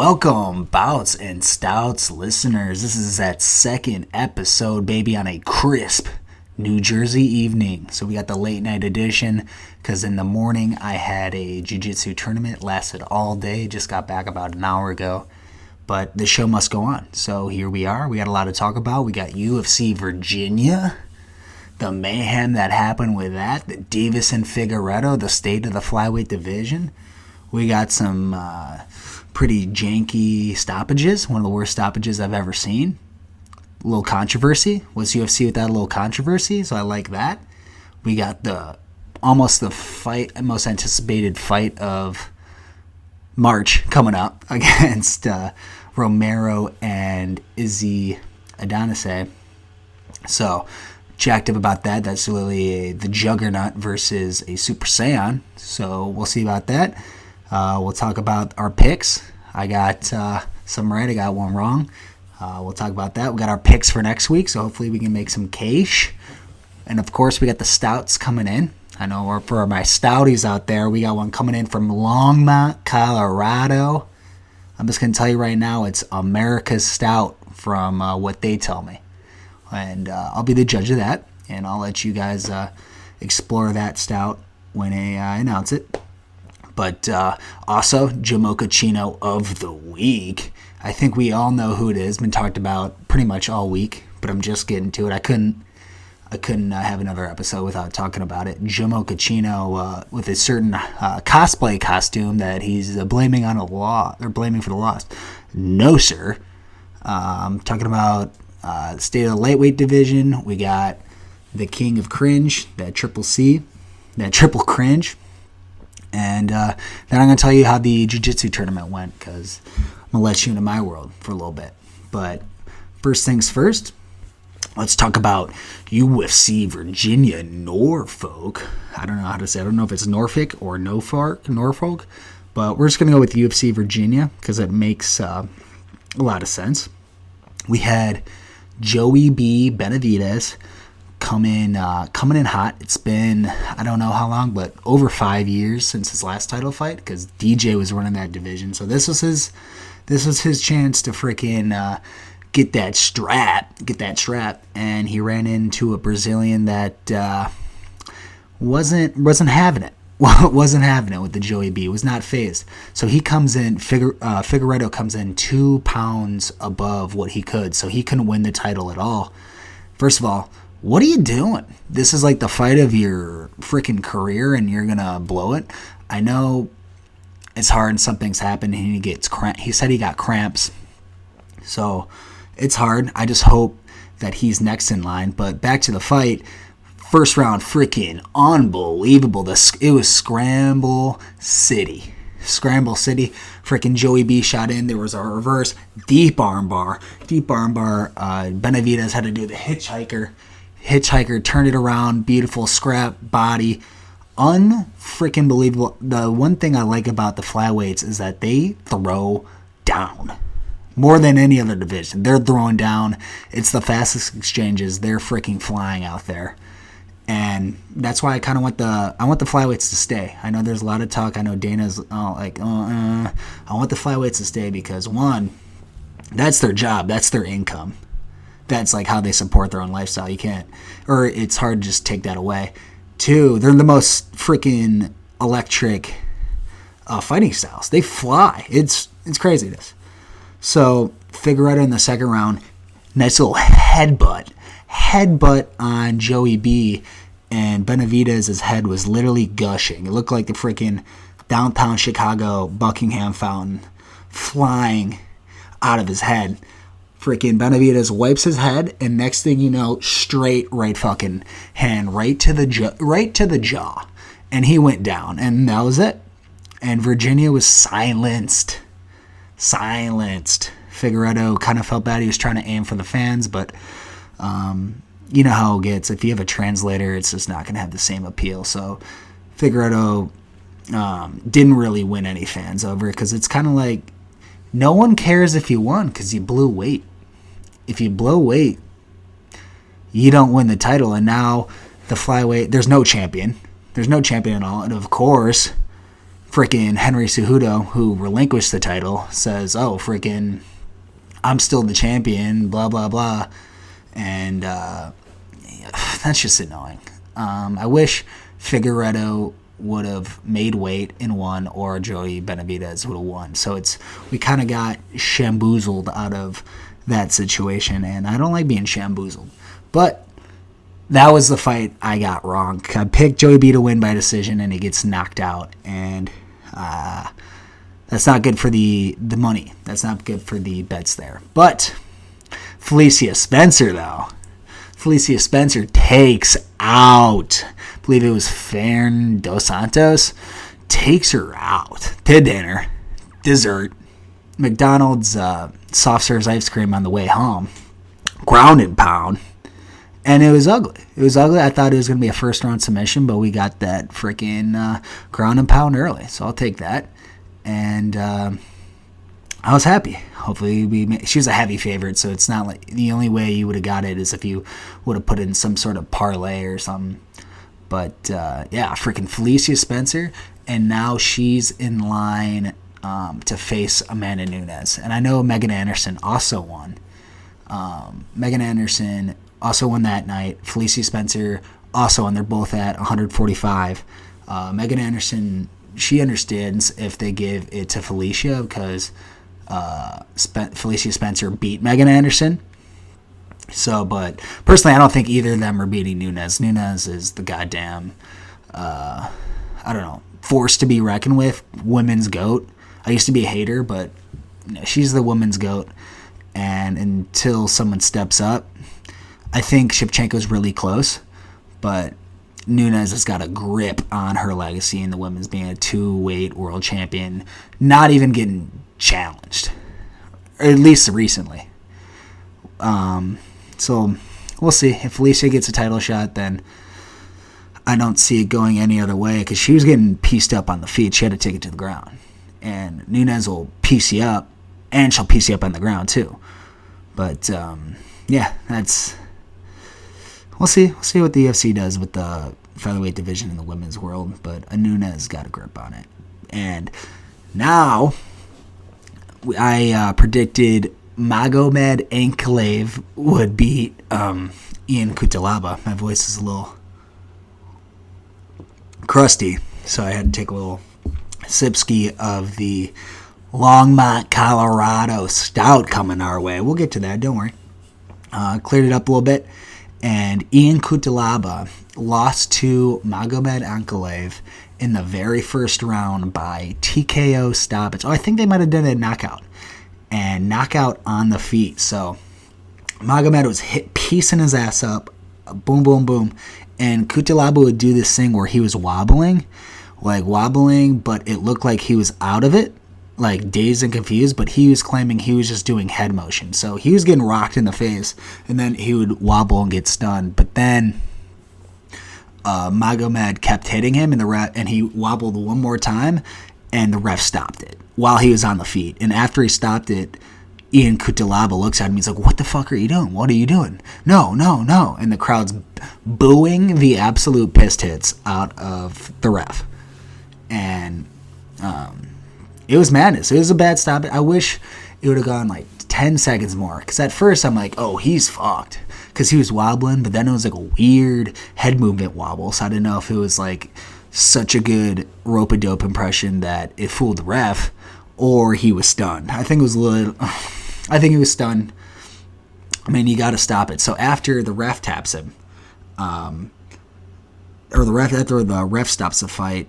Welcome, Bouts and Stouts listeners. This is that second episode, baby, on a crisp New Jersey evening. So we got the late night edition because in the morning I had a Jiu-Jitsu tournament, lasted all day, just got back about an hour ago. But the show must go on. So here we are. We got a lot to talk about. We got UFC Virginia, the mayhem that happened with that, the Davis and Figueiredo, the state of the flyweight division. We got some pretty janky stoppages, one of the worst stoppages I've ever seen. A little controversy. What's UFC without a little controversy? So I like that. We got the most anticipated fight of March coming up against Romero and Izzy Adonissi. So jacked up about that. That's really the Juggernaut versus a Super Saiyan. So we'll see about that. We'll talk about our picks. I got some right. I got one wrong. We'll talk about that. We got our picks for next week, so hopefully we can make some cash. And, of course, we got the Stouts coming in. I know for my Stouties out there, we got one coming in from Longmont, Colorado. I'm just going to tell you right now, it's America's Stout from what they tell me. And I'll be the judge of that, and I'll let you guys explore that Stout when I announce it. But also, Jamocha Chino of the week. I think we all know who it is. Been talked about pretty much all week, but I'm just getting to it. I couldn't have another episode without talking about it. Jamocha Chino with a certain cosplay costume that he's blaming on blaming for the loss. No, sir. I'm talking about state of the lightweight division. We got the King of Cringe, that triple cringe. And then I'm going to tell you how the Jiu-Jitsu tournament went because I'm going to let you into my world for a little bit. But first things first, let's talk about UFC Virginia Norfolk. I don't know how to say it. I don't know if it's Norfolk or Norfolk, but we're just going to go with UFC Virginia because it makes a lot of sense. We had Joey B. Benavidez coming in hot. It's been, I don't know how long, but over 5 years since his last title fight because DJ was running that division. So this was his chance to freaking get that strap, and he ran into a Brazilian that wasn't having it. Wasn't having it with the Joey B. Was not phased. So he comes in. Figueiredo comes in 2 pounds above what he could, so he couldn't win the title at all. First of all, what are you doing? This is like the fight of your freaking career, and you're gonna blow it. I know it's hard, and something's happened, and he gets he said he got cramps, so it's hard. I just hope that he's next in line. But back to the fight. First round, freaking unbelievable. It was Scramble City. Freaking Joey B shot in. There was a reverse deep armbar. Benavidez had to do the hitchhiker, turned it around, beautiful scrap body, unfreaking believable. The one thing I like about the flyweights is that they throw down more than any other division. They're throwing down. It's the fastest exchanges. They're freaking flying out there, and that's why I kind of want the flyweights to stay. I know there's a lot of talk. I know Dana's I want the flyweights to stay because one, that's their job. That's their income. That's like how they support their own lifestyle. You can't, or it's hard to just take that away. Two, they're the most freaking electric fighting styles. They fly. It's craziness. So Figueiredo in the second round, nice little headbutt on Joey B, and Benavidez's head was literally gushing. It looked like the freaking downtown Chicago Buckingham fountain flying out of his head. Freaking Benavidez wipes his head, and next thing you know, straight right fucking hand, right to the jaw, and he went down, and that was it. And Virginia was silenced. Figueiredo kind of felt bad. He was trying to aim for the fans, but you know how it gets. If you have a translator, it's just not going to have the same appeal. So Figueiredo didn't really win any fans over it because it's kind of like no one cares if you won because you blew weight. If you blow weight, you don't win the title. And now the flyweight, there's no champion. There's no champion at all. And of course, freaking Henry Cejudo, who relinquished the title, says, oh, freaking, I'm still the champion, blah, blah, blah. And that's just annoying. I wish Figueiredo would have made weight and won, or Joey Benavidez would have won. So we kind of got shamboozled out of that situation, and I don't like being shamboozled. But that was the fight I got wrong. I picked Joey B to win by decision, and he gets knocked out, and that's not good for the money. That's not good for the bets there. But Felicia Spencer, though. Felicia Spencer takes out, I believe it was Fern Dos Santos, takes her out to dinner, dessert, McDonald's soft serve ice cream on the way home, ground and pound, and it was ugly. It was ugly. I thought it was going to be a first round submission, but we got that freaking ground and pound early, so I'll take that. And I was happy. Hopefully she was a heavy favorite, so it's not like the only way you would have got it is if you would have put in some sort of parlay or something. But yeah, freaking Felicia Spencer, and now she's in line to face Amanda Nunes. And I know Megan Anderson also won. Megan Anderson also won that night. Felicia Spencer also won. They're both at 145. Megan Anderson, she understands if they give it to Felicia because Felicia Spencer beat Megan Anderson. So, but personally, I don't think either of them are beating Nunes. Nunes is the goddamn, I don't know, force to be reckoned with, women's GOAT. I used to be a hater, but she's the women's GOAT. And until someone steps up, I think Shevchenko's really close, but Nunes has got a grip on her legacy in the women's, being a 2-weight world champion, not even getting challenged, or at least recently. So we'll see. If Felicia gets a title shot, then I don't see it going any other way, because she was getting pieced up on the feet. She had to take it to the ground. And Nunes will piece you up, and she'll piece you up on the ground too. But yeah, we'll see. We'll see what the UFC does with the featherweight division in the women's world. But Nunes got a grip on it. And now I predicted Magomed Ankalaev would beat Ian Cutelaba. My voice is a little crusty, so I had to take a little sipski of the Longmont, Colorado Stout coming our way. We'll get to that, don't worry. Cleared it up a little bit, and Ian Cutelaba lost to Magomed Ankalaev in the very first round by TKO stoppage. Oh, I think they might have done a knockout. And knockout on the feet. So Magomed was piecing his ass up. Boom, boom, boom. And Cutelaba would do this thing where he was wobbling, but it looked like he was out of it, like dazed and confused, but he was claiming he was just doing head motion. So he was getting rocked in the face, and then he would wobble and get stunned. But then Magomed kept hitting him, and he wobbled one more time, and the ref stopped it while he was on the feet. And after he stopped it, Ian Cutelaba looks at him. He's like, "What the fuck are you doing? What are you doing? No, no, no." And the crowd's booing the absolute piss tits out of the ref. And it was madness. It was a bad stop. I wish it would have gone like 10 seconds more. Because at first I'm like, oh, he's fucked. Because he was wobbling. But then it was like a weird head movement wobble. So I didn't know if it was like such a good rope-a-dope impression that it fooled the ref, or he was stunned. I think he was stunned. I mean, you got to stop it. So after the ref taps him, after the ref stops the fight,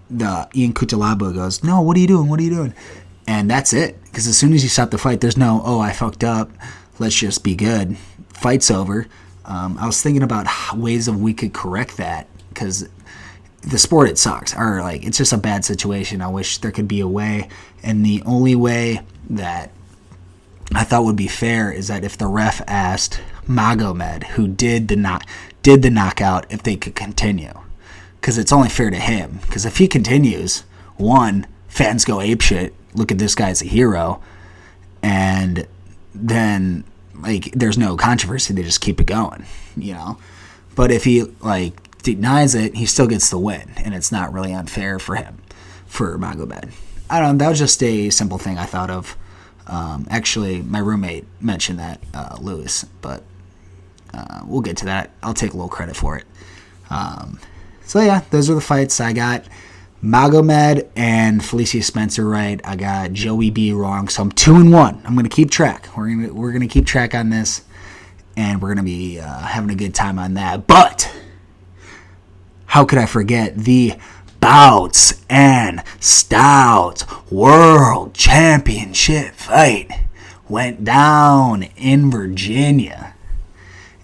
the Ian Cutelaba goes, "No, what are you doing? What are you doing?" And that's it. Because as soon as you stop the fight, there's no, "Oh, I fucked up. Let's just be good." Fight's over. I was thinking about ways of we could correct that, because the sport, it sucks. Or like, it's just a bad situation. I wish there could be a way. And the only way that I thought would be fair is that if the ref asked Magomed, who did the knockout, if they could continue. Because it's only fair to him. Because if he continues, one, fans go apeshit. Look at this guy as a hero. And then, like, there's no controversy. They just keep it going, you know. But if he, like, denies it, he still gets the win, and it's not really unfair for him. for Magomed. I don't know, that was just a simple thing I thought of. Actually, my roommate mentioned that, Lewis, but we'll get to that. I'll take a little credit for it. So yeah, those are the fights. I got Magomed and Felicia Spencer right. I got Joey B wrong. So I'm 2-1. I'm gonna keep track. We're gonna keep track on this, and we're gonna be having a good time on that. But how could I forget the Bouts and Stouts World Championship fight? Went down in Virginia.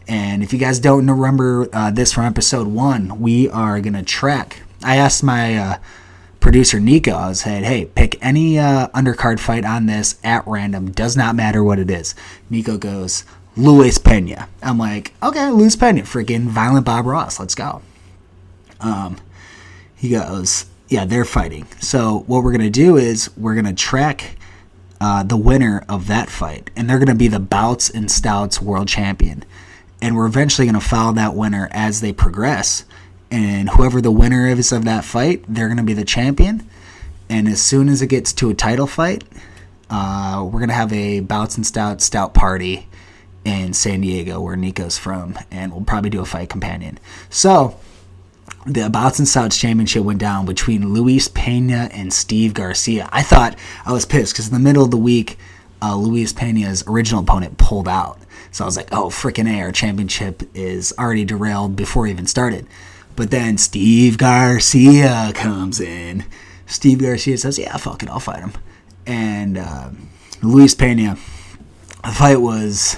And if you guys don't remember this from episode 1, we are going to track. I asked my producer Nico, I said, hey, pick any undercard fight on this at random. Does not matter what it is. Nico goes, Luis Pena. I'm like, okay, Luis Pena. Freaking Violent Bob Ross. Let's go. He goes, yeah, they're fighting. So what we're going to do is we're going to track the winner of that fight. And they're going to be the Bouts and Stouts world champion. And we're eventually going to follow that winner as they progress. And whoever the winner is of that fight, they're going to be the champion. And as soon as it gets to a title fight, we're going to have a Bouts and Stouts stout party in San Diego, where Nico's from. And we'll probably do a fight companion. So the Bouts and Stouts championship went down between Luis Pena and Steve Garcia. I was pissed because in the middle of the week, Luis Pena's original opponent pulled out. So I was like, oh, frickin' A, our championship is already derailed before we even started. But then Steve Garcia comes in. Steve Garcia says, yeah, fuck it, I'll fight him. And Luis Pena, the fight was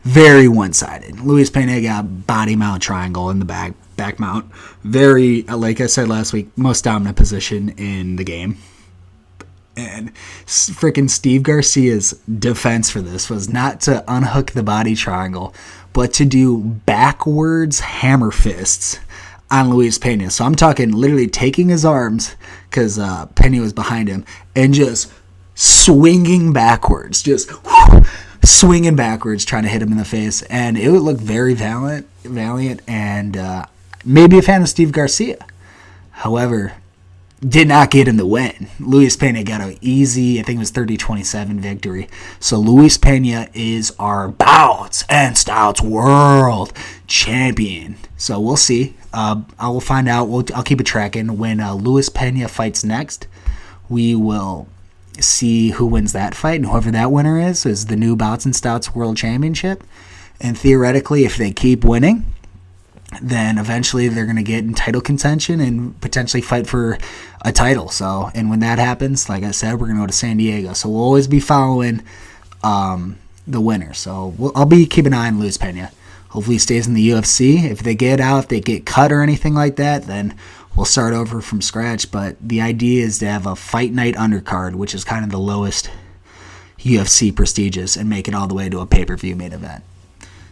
very one-sided. Luis Pena got body mount triangle in the back mount. Very, like I said last week, most dominant position in the game. And freaking Steve Garcia's defense for this was not to unhook the body triangle, but to do backwards hammer fists on Luis Pena. So I'm talking literally taking his arms, because Pena was behind him, and just swinging backwards. Just swinging backwards, trying to hit him in the face. And it would look very valiant, and maybe a fan of Steve Garcia. However, did not get him the win. Luis Pena got an easy, I think it was 30-27 victory. So Luis Pena is our Bouts and Stouts world champion. So we'll see. I will find out. I'll keep it tracking. When Luis Pena fights next, we will see who wins that fight. And whoever that winner is the new Bouts and Stouts world championship. And theoretically, if they keep winning, then eventually they're going to get in title contention and potentially fight for a title. So, and when that happens, like I said, we're going to go to San Diego. So we'll always be following the winner. So I'll be keeping an eye on Luis Pena. Hopefully he stays in the UFC. If they get out, if they get cut or anything like that, then we'll start over from scratch. But the idea is to have a fight night undercard, which is kind of the lowest UFC prestigious, and make it all the way to a pay-per-view main event.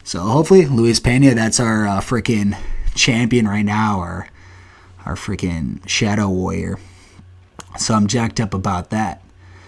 So hopefully, Luis Pena, that's our freaking champion right now, our freaking Shadow Warrior. So I'm jacked up about that.